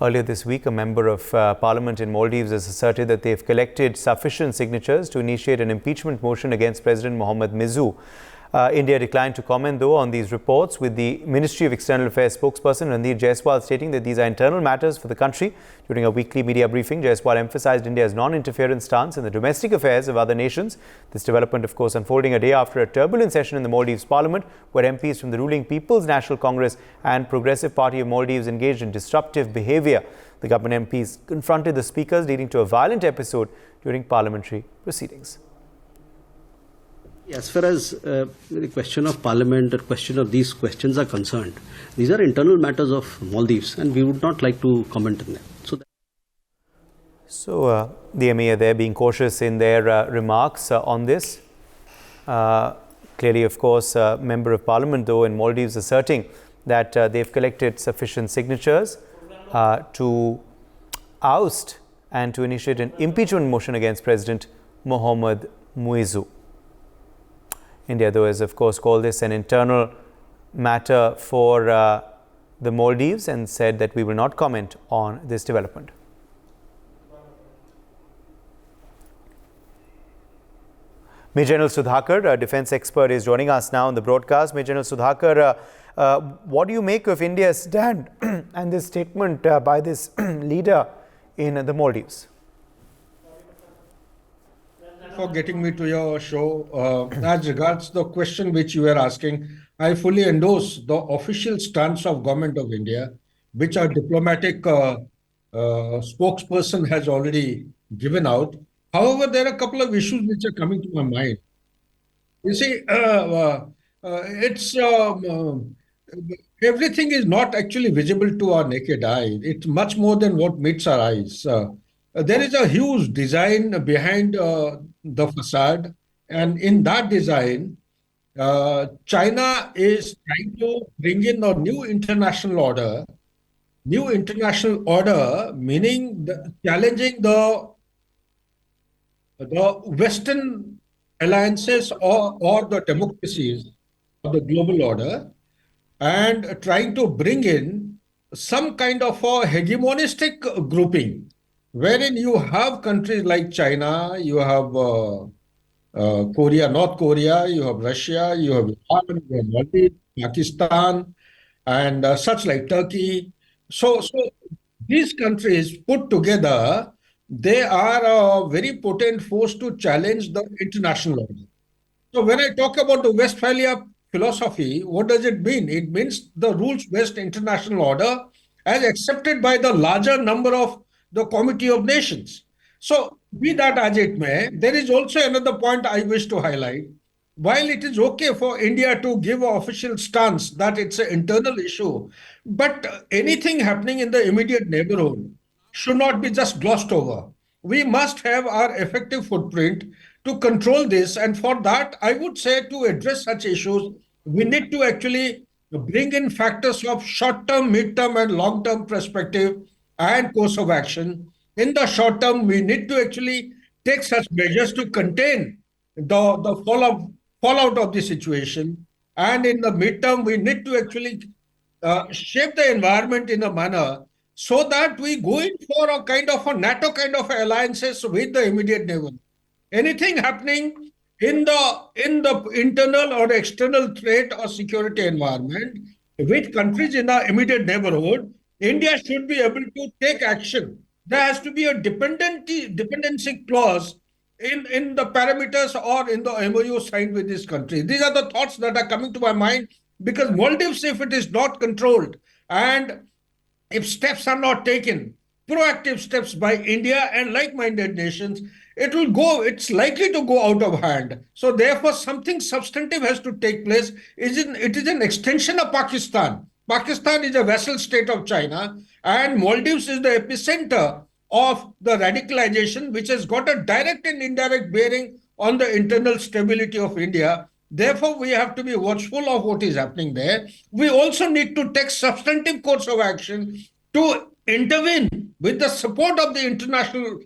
Earlier this week, a member of Parliament in Maldives has asserted that they've collected sufficient signatures to initiate an impeachment motion against President Muizzu. India declined to comment, though, on these reports, with the Ministry of External Affairs spokesperson Ranveer Jaiswal stating that these are internal matters for the country. During a weekly media briefing, Jaiswal emphasized India's non-interference stance in the domestic affairs of other nations. This development, of course, unfolding a day after a turbulent session in the Maldives Parliament, where MPs from the ruling People's National Congress and Progressive Party of Maldives engaged in disruptive behaviour. The government MPs confronted the speakers, leading to a violent episode during parliamentary proceedings. As far as the question of Parliament or question of these questions are concerned, these are internal matters of Maldives and we would not like to comment on them. So the MEA there being cautious in their remarks on this. Clearly, of course, Member of Parliament, though, in Maldives asserting that they've collected sufficient signatures to oust and to initiate an impeachment motion against President Muizzu. India, though, has of course called this an internal matter for the Maldives and said that we will not comment on this development. Major General Sudhakar, a defence expert, is joining us now on the broadcast. Major General Sudhakar, what do you make of India's stand and this statement by this leader in the Maldives? For getting me to your show. As regards the question which you were asking, I fully endorse the official stance of Government of India, which our diplomatic spokesperson has already given out. However, there are a couple of issues which are coming to my mind. You see, everything is not actually visible to our naked eye. It's much more than what meets our eyes. There is a huge design behind the facade, and in that design, China is trying to bring in a new international order. New international order meaning challenging the Western alliances or the democracies of the global order, and trying to bring in some kind of a hegemonistic grouping, wherein you have countries like China, you have Korea, North Korea, you have Russia, you have Iran, you have Maldives, Pakistan, and such like Turkey. So these countries put together, they are a very potent force to challenge the international order. So when I talk about the Westphalia philosophy, what does it mean? It means the rules-based international order as accepted by the larger number of the Committee of Nations. So be that as it may, there is also another point I wish to highlight. While it is okay for India to give an official stance that it's an internal issue, but anything happening in the immediate neighborhood should not be just glossed over. We must have our effective footprint to control this. And for that, I would say to address such issues, we need to actually bring in factors of short-term, mid-term and long-term perspective and course of action. In the short term, we need to actually take such measures to contain the fallout of the situation. And in the mid-term, we need to actually shape the environment in a manner so that we go in for a kind of a NATO kind of alliances with the immediate neighbor. Anything happening in the internal or external threat or security environment with countries in our immediate neighborhood, India should be able to take action. There has to be a dependency clause in the parameters or in the MOU signed with this country. These are the thoughts that are coming to my mind, because Maldives, if it is not controlled and if steps are not taken, proactive steps by India and like-minded nations, it's likely to go out of hand. So therefore, something substantive has to take place. It is an extension of Pakistan. Pakistan is a vassal state of China, and Maldives is the epicenter of the radicalization, which has got a direct and indirect bearing on the internal stability of India. Therefore, we have to be watchful of what is happening there. We also need to take substantive course of action to intervene with the support of the international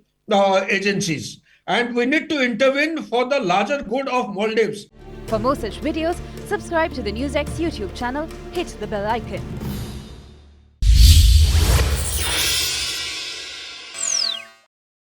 agencies. And we need to intervene for the larger good of Maldives. For more such videos, subscribe to the NewsX YouTube channel, hit the bell icon.